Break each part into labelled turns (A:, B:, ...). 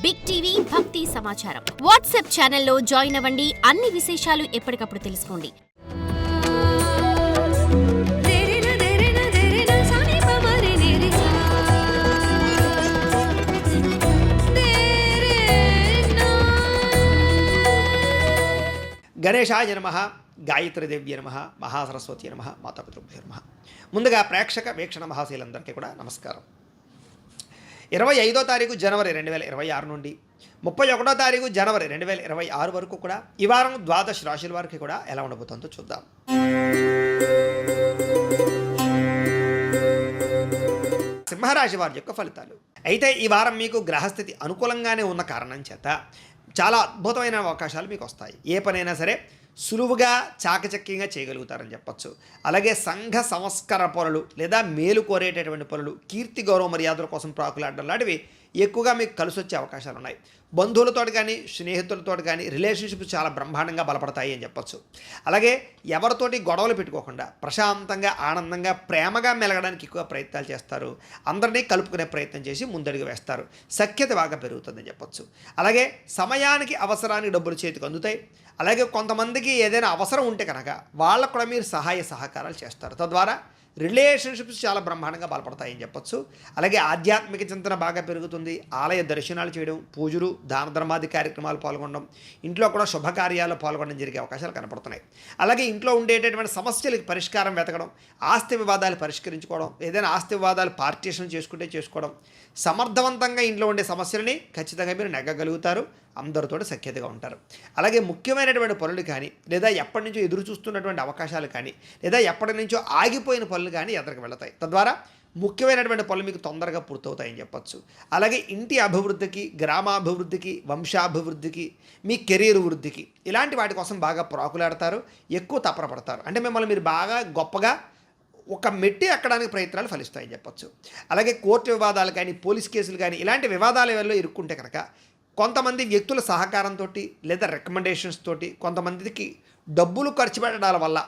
A: Big TV భక్తి సమాచారం WhatsApp ఛానల్లో జాయిన్ అవ్వండి. అన్ని విశేషాలు ఎప్పటికప్పుడు తెలుసుకోండి.
B: గణేశాయ నమః, గాయత్రీదేవ్య నమః, మహాసరస్వతి నమః, మాతాపితృభ్యో నమః. ముందుగా ప్రేక్షక వీక్షణ మహాశీలందరికీ కూడా నమస్కారం. 25వ తారీఖు జనవరి 2026 నుండి 31వ తారీఖు జనవరి 2026 వరకు కూడా ఈ వారం ద్వాదశ రాశుల వారికి కూడా ఎలా ఉండబోతుందో చూద్దాం. సింహరాశి వారి యొక్క ఫలితాలు. అయితే ఈ వారం మీకు గ్రహస్థితి అనుకూలంగానే ఉన్న కారణం చేత చాలా అద్భుతమైన అవకాశాలు మీకు వస్తాయి. ఏ పనైనా సరే సులువుగా చాకచక్యంగా చేయగలుగుతారని చెప్పచ్చు. అలాగే సంఘ సంస్కార పనులు లేదా మేలు కోరేటటువంటి పనులు, కీర్తి గౌరవ మర్యాదల కోసం ప్రాకులాడడం లాంటివి ఎక్కువగా మీకు కలిసి వచ్చే అవకాశాలు ఉన్నాయి. బంధువులతో కానీ స్నేహితులతో కానీ రిలేషన్షిప్స్ చాలా బ్రహ్మాండంగా బలపడతాయి అని చెప్పచ్చు. అలాగే ఎవరితోటి గొడవలు పెట్టుకోకుండా ప్రశాంతంగా ఆనందంగా ప్రేమగా మెలగడానికి ఎక్కువ ప్రయత్నాలు చేస్తారు. అందరినీ కలుపుకునే ప్రయత్నం చేసి ముందడుగు వేస్తారు. సఖ్యత బాగా పెరుగుతుందని చెప్పచ్చు. అలాగే సమయానికి అవసరానికి డబ్బులు చేతికి అందుతాయి. అలాగే కొంతమందికి ఏదైనా అవసరం ఉంటే కనుక వాళ్ళకు కూడా మీరు సహాయ సహకారాలు చేస్తారు. తద్వారా రిలేషన్షిప్స్ చాలా బ్రహ్మాండంగా బలపడతాయని చెప్పచ్చు. అలాగే ఆధ్యాత్మిక చింతన బాగా పెరుగుతుంది. ఆలయ దర్శనాలు చేయడం, పూజలు, దాన ధర్మాది కార్యక్రమాలు పాల్గొనడం, ఇంట్లో కూడా శుభకార్యాల్లో పాల్గొనడం జరిగే అవకాశాలు కనపడుతున్నాయి. అలాగే ఇంట్లో ఉండేటటువంటి సమస్యలకు పరిష్కారం వెతకడం, ఆస్తి వివాదాలు పరిష్కరించుకోవడం, ఏదైనా ఆస్తి వివాదాలు పార్టీషన్ చేసుకుంటే చేసుకోవడం, సమర్థవంతంగా ఇంట్లో ఉండే సమస్యలని ఖచ్చితంగా మీరు నెగ్గగలుగుతారు. అందరితో సఖ్యతగా ఉంటారు. అలాగే ముఖ్యమైనటువంటి పనులు కానీ లేదా ఎప్పటి నుంచో ఎదురు చూస్తున్నటువంటి అవకాశాలు కానీ లేదా ఎప్పటి నుంచో ఆగిపోయిన పనులు కానీ ఎదరికి వెళతాయి. తద్వారా ముఖ్యమైనటువంటి పనులు మీకు తొందరగా పూర్తవుతాయని చెప్పచ్చు. అలాగే ఇంటి అభివృద్ధికి, గ్రామాభివృద్ధికి, వంశాభివృద్ధికి, మీ కెరీర్ వృద్ధికి ఇలాంటి వాటి కోసం బాగా ప్రాకులాడతారు. ఎక్కువ తపనపడతారు. అంటే మిమ్మల్ని మీరు బాగా గొప్పగా ఒక మెట్టి ఎక్కడానికి ప్రయత్నాలు ఫలిస్తాయని చెప్పచ్చు. అలాగే కోర్టు వివాదాలు కానీ పోలీస్ కేసులు కానీ ఇలాంటి వివాదాల వల్ల ఇరుక్కుంటే కనుక కొంతమంది వ్యక్తుల సహకారంతో లేదా రికమెండేషన్స్ తోటి కొంతమందికి డబ్బులు ఖర్చు పెట్టడాల వల్ల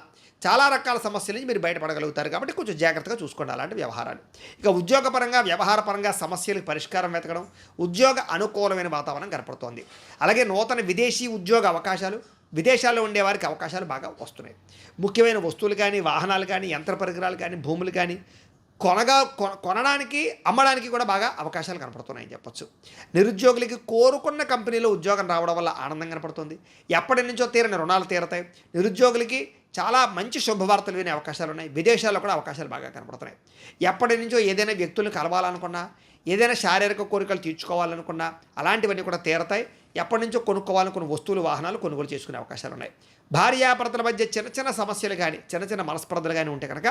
B: చాలా రకాల సమస్యల నుంచి మీరు బయటపడగలుగుతారు. కాబట్టి కొంచెం జాగ్రత్తగా చూసుకోండి అలాంటి వ్యవహారాలు. ఇక ఉద్యోగపరంగా వ్యవహారపరంగా సమస్యలకు పరిష్కారం వెతకడం, ఉద్యోగ అనుకూలమైన వాతావరణం కనపడుతోంది. అలాగే నూతన విదేశీ ఉద్యోగ అవకాశాలు, విదేశాల్లో ఉండేవారికి అవకాశాలు బాగా వస్తున్నాయి. ముఖ్యమైన వస్తువులు కానీ, వాహనాలు కానీ, యంత్ర పరికరాలు కానీ, భూములు కానీ కొనడానికి అమ్మడానికి కూడా బాగా అవకాశాలు కనపడుతున్నాయని చెప్పచ్చు. నిరుద్యోగులకి కోరుకున్న కంపెనీలో ఉద్యోగం రావడం వల్ల ఆనందం కనపడుతుంది. ఎప్పటి నుంచో తీరని రుణాలు తీరతాయి. నిరుద్యోగులకి చాలా మంచి శుభవార్తలు వినే అవకాశాలు ఉన్నాయి. విదేశాల్లో కూడా అవకాశాలు బాగా కనపడుతున్నాయి. ఎప్పటి నుంచో ఏదైనా వ్యక్తులను కలవాలనుకున్నా, ఏదైనా శారీరక కోరికలు తీర్చుకోవాలనుకున్నా అలాంటివన్నీ కూడా తీరతాయి. ఎప్పటి నుంచో కొనుక్కోవాలనుకున్న వస్తువులు, వాహనాలు కొనుగోలు చేసుకునే అవకాశాలు ఉన్నాయి. భార్యాభర్తల మధ్య చిన్న చిన్న సమస్యలు కానీ, చిన్న చిన్న మనస్పర్ధలు కానీ ఉంటే కనుక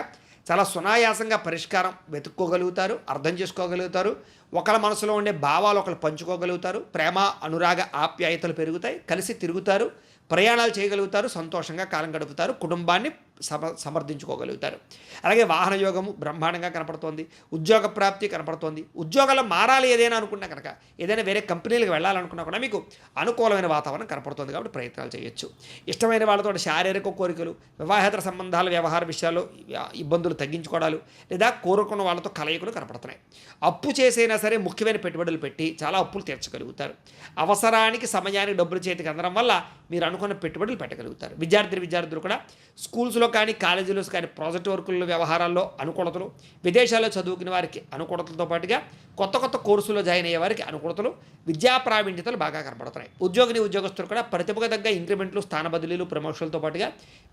B: చాలా సునాయాసంగా పరిష్కారం వెతుక్కోగలుగుతారు, అర్థం చేసుకోగలుగుతారు. ఒకళ్ళ మనసులో ఉండే భావాలు ఒకళ్ళు పంచుకోగలుగుతారు. ప్రేమ, అనురాగ, ఆప్యాయతలు పెరుగుతాయి. కలిసి తిరుగుతారు, ప్రయాణాలు చేయగలుగుతారు, సంతోషంగా కాలం గడుపుతారు, కుటుంబాన్ని సమర్థించుకోగలుగుతారు. అలాగే వాహన యోగము బ్రహ్మాండంగా కనపడుతోంది. ఉద్యోగ ప్రాప్తి కనపడుతోంది. ఉద్యోగాల్లో మారాలి ఏదైనా అనుకున్నా కనుక, ఏదైనా వేరే కంపెనీలకు వెళ్ళాలనుకున్నా కూడా మీకు అనుకూలమైన వాతావరణం కనపడుతుంది. కాబట్టి ప్రయత్నాలు చేయొచ్చు. ఇష్టమైన వాళ్ళతో శారీరక కోరికలు, వివాహేతర సంబంధాల వ్యవహార విషయాల్లో ఇబ్బందులు తగ్గించుకోవడాలు లేదా కోరుకున్న వాళ్ళతో కలయికలు కనపడుతున్నాయి. అప్పు చేసైనా సరే ముఖ్యమైన పెట్టుబడులు పెట్టి చాలా అప్పులు తీర్చగలుగుతారు. అవసరానికి సమయానికి డబ్బులు చేతికి అందడం వల్ల మీరు అనుకున్న పెట్టుబడులు పెట్టగలుగుతారు. విద్యార్థులు కూడా స్కూల్స్లో కానీ కాలేజీలో కానీ ప్రాజెక్ట్ వర్కుల్లో వ్యవహారాల్లో అనుకూలతలు, విదేశాల్లో చదువుకునే వారికి అనుకూలతలతో పాటుగా కొత్త కోర్సులో జాయిన్ అయ్యే వారికి అనుకూలతలు, విద్యా ప్రావీణ్యతలు బాగా కనపడుతున్నాయి. ఉద్యోగస్తులు కూడా ప్రతిభకు తగ్గ ఇంక్రిమెంట్లు, స్థాన బదిలీలు, ప్రమోషన్లతో పాటుగా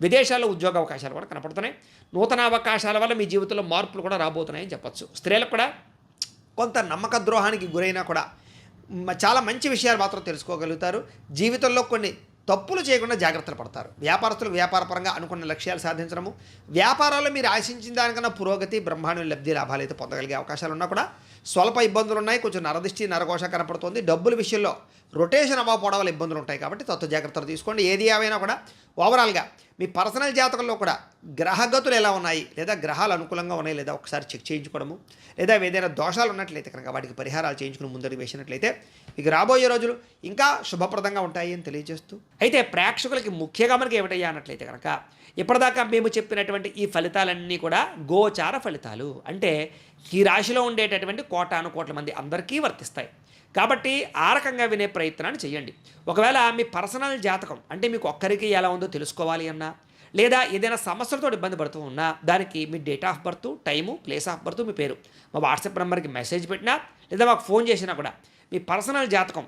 B: విదేశాల్లో ఉద్యోగ అవకాశాలు కూడా కనపడుతున్నాయి. నూతన అవకాశాల వల్ల మీ జీవితంలో మార్పులు కూడా రాబోతున్నాయని చెప్పచ్చు. స్త్రీలకు కూడా కొంత నమ్మక ద్రోహానికి గురైనా కూడా చాలా మంచి విషయాలు మాత్రం తెలుసుకోగలుగుతారు. జీవితంలో కొన్ని తప్పులు చేయకుండా జాగ్రత్తలు పడతారు. వ్యాపారస్తులకు వ్యాపారపరంగా అనుకున్న లక్ష్యాలు సాధించడము, వ్యాపారాల్లో మీరు ఆశించిన దానికన్నా పురోగతి, బ్రహ్మాండ లబ్ధి, లాభాలు అయితే పొందగలిగే అవకాశాలు ఉన్నా కూడా స్వల్ప ఇబ్బందులు ఉన్నాయి. కొంచెం నరదిష్టి, నరఘోష కనపడుతుంది. డబ్బుల విషయంలో రొటేషన్ అవ్వకపోవడం వల్ల ఇబ్బందులు ఉంటాయి. కాబట్టి తత్వ జాగ్రత్తలు తీసుకోండి. ఏది ఏమైనా కూడా ఓవరాల్గా మీ పర్సనల్ జాతకంలో కూడా గ్రహగతులు ఎలా ఉన్నాయి లేదా గ్రహాలు అనుకూలంగా ఉన్నాయి లేదా ఒకసారి చెక్ చేయించుకోవడము, లేదా ఏదైనా దోషాలు ఉన్నట్లయితే కనుక వాటికి పరిహారాలు చేయించుకుని ముందడుగు వేసినట్లయితే మీకు రాబోయే రోజులు ఇంకా శుభప్రదంగా ఉంటాయి అని తెలియజేస్తూ, అయితే ప్రేక్షకులకి ముఖ్యంగా మనకి ఏమిటయ్యా అన్నట్లయితే కనుక ఇప్పటిదాకా మేము చెప్పినటువంటి ఈ ఫలితాలన్నీ కూడా గోచార ఫలితాలు. అంటే ఈ రాశిలో ఉండేటటువంటి కోటాను కోట్ల మంది అందరికీ వర్తిస్తాయి. కాబట్టి ఆ రకంగా వినే ప్రయత్నాన్ని చేయండి. ఒకవేళ మీ పర్సనల్ జాతకం అంటే మీకు ఒక్కరికి ఎలా ఉందో తెలుసుకోవాలి అన్నా, లేదా ఏదైనా సమస్యలతో ఇబ్బంది పడుతూ ఉన్నా, దానికి మీ date of birth, time, place of birth, మీ పేరు మా వాట్సాప్ నెంబర్కి మెసేజ్ పెట్టినా, లేదా మాకు ఫోన్ చేసినా కూడా మీ పర్సనల్ జాతకం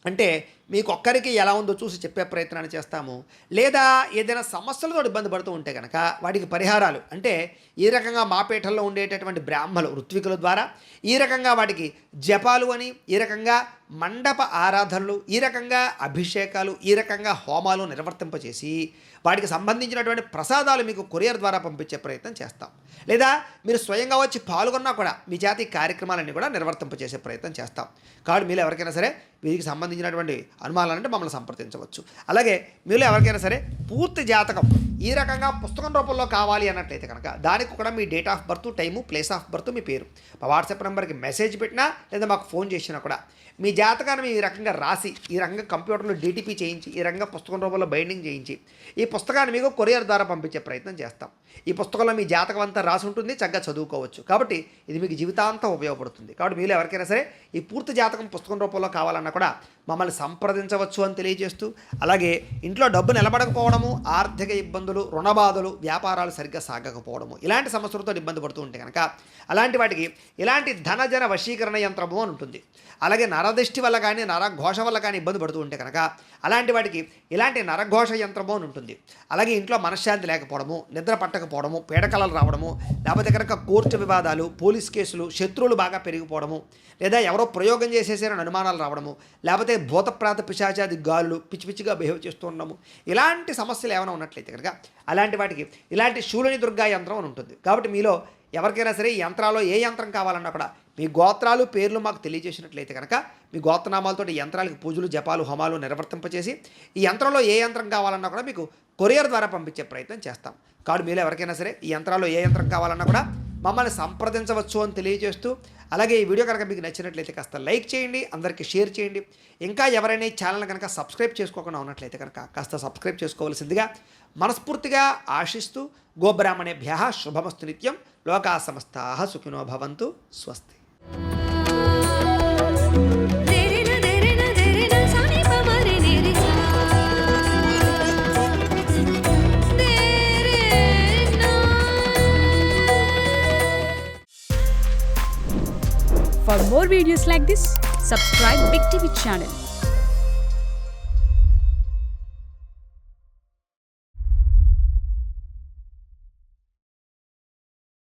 B: అంటే మీకు ఒక్కరికి ఎలా ఉందో చూసి చెప్పే ప్రయత్నాన్ని చేస్తాము. లేదా ఏదైనా సమస్యలతో ఇబ్బంది పడుతూ ఉంటే కనుక వాటికి పరిహారాలు అంటే ఈ రకంగా మా పీఠంలో ఉండేటటువంటి బ్రాహ్మలు ఋత్వికుల ద్వారా ఈ రకంగా వాటికి జపాలు అని, ఈ రకంగా మండప ఆరాధనలు, ఈ రకంగా అభిషేకాలు, ఈ రకంగా హోమాలు నిర్వర్తింపచేసి వాటికి సంబంధించినటువంటి ప్రసాదాలు మీకు కొరియర్ ద్వారా పంపించే ప్రయత్నం చేస్తాం. లేదా మీరు స్వయంగా వచ్చి పాల్గొన్నా కూడా మీ జాతి కార్యక్రమాలన్నీ కూడా నిర్వర్తింపచేసే ప్రయత్నం చేస్తాం. కాబట్టి మీరు ఎవరికైనా సరే వీరికి సంబంధించినటువంటి అనుమానాలంటే మమ్మల్ని సంప్రదించవచ్చు. అలాగే మీరు ఎవరికైనా సరే పూర్తి జాతకం ఈ రకంగా పుస్తకం రూపంలో కావాలి అన్నట్లయితే కనుక దానికి కూడా మీ date of birth, time, place of birth, మీ పేరు మా వాట్సాప్ నెంబర్కి మెసేజ్ పెట్టినా, లేదా మాకు ఫోన్ చేసినా కూడా మీ జాతకాన్ని ఈ రకంగా రాసి, ఈ రకంగా కంప్యూటర్లో డీటీపీ చేయించి, ఈ రకంగా పుస్తకం రూపంలో బైండింగ్ చేయించి ఈ పుస్తకాన్ని మీకు కొరియర్ ద్వారా పంపించే ప్రయత్నం చేస్తాం. ఈ పుస్తకంలో మీ జాతకం అంతా రాసి ఉంటుంది, చక్కగా చదువుకోవచ్చు. కాబట్టి ఇది మీకు జీవితాంతం ఉపయోగపడుతుంది. కాబట్టి మీరు ఎవరికైనా సరే ఈ పూర్తి జాతకం పుస్తకం రూపంలో కావాలన్నా కూడా మమ్మల్ని సంప్రదించవచ్చు అని తెలియజేస్తూ, అలాగే ఇంట్లో డబ్బు నిలబడకపోవడము, ఆర్థిక ఇబ్బందులు, రుణబాధలు, వ్యాపారాలు సరిగ్గా సాగకపోవడము, ఇలాంటి సమస్యలతో ఇబ్బంది పడుతూ ఉంటే కనుక అలాంటి వాటికి ఇలాంటి ధనజన వశీకరణ యంత్రము అని ఉంటుంది. అలాగే నరదృష్టి వల్ల కానీ, నరఘోష వల్ల కానీ ఇబ్బంది పడుతూ ఉంటే కనుక అలాంటి వాటికి ఇలాంటి నరఘోష యంత్రము అని ఉంటుంది. అలాగే ఇంట్లో మనశ్శాంతి లేకపోవడము, నిద్ర పట్టకపోవడము, పీడకలలు రావడము, లేకపోతే కనుక కోర్టు వివాదాలు, పోలీస్ కేసులు, శత్రువులు బాగా పెరిగిపోవడము, లేదా ఎవరో ప్రయోగం చేసేసారని అనుమానాలు రావడము, లేకపోతే భూతప్రాత పిశాచాది గాలులు పిచ్చి పిచ్చిగా బిహేవ్ చేస్తూ ఉండము, ఇలాంటి సమస్యలు ఏమైనా ఉన్నట్లయితే కనుక అలాంటి వాటికి ఇలాంటి శూలిని దుర్గా యంత్రం అని ఉంటుంది. కాబట్టి మీలో ఎవరికైనా సరే ఈ యంత్రాల్లో ఏ యంత్రం కావాలన్నా కూడా మీ గోత్రాలు, పేర్లు మాకు తెలియజేసినట్లయితే కనుక మీ గోత్రనామాలతో ఈ యంత్రాలకు పూజలు, జపాలు, హోమాలు నిర్వర్తింపచేసి ఈ యంత్రంలో ఏ యంత్రం కావాలన్నా కూడా మీకు కొరియర్ ద్వారా పంపించే ప్రయత్నం చేస్తాం. కాబట్టి మీరు ఎవరికైనా సరే ఈ యంత్రాల్లో ఏ యంత్రం కావాలన్నా కూడా మమ్మల్ని సంప్రదించవచ్చు అని తెలియజేస్తూ, అలాగే ఈ వీడియో కనుక మీకు నచ్చినట్లయితే కాస్త లైక్ చేయండి, అందరికీ షేర్ చేయండి. ఇంకా ఎవరైనా ఈ ఛానల్ కనుక సబ్స్క్రైబ్ చేసుకోకుండా ఉన్నట్లయితే కనుక కాస్త సబ్స్క్రైబ్ చేసుకోవాల్సిందిగా మనస్ఫూర్తిగా ఆశిస్తూ, గోబ్రాహ్మణేభ్యః శుభమస్తు నిత్యం, లోకా సమస్తాః సుఖినో భవంతు, స్వస్తి.
C: For more videos like this, subscribe Big TV channel.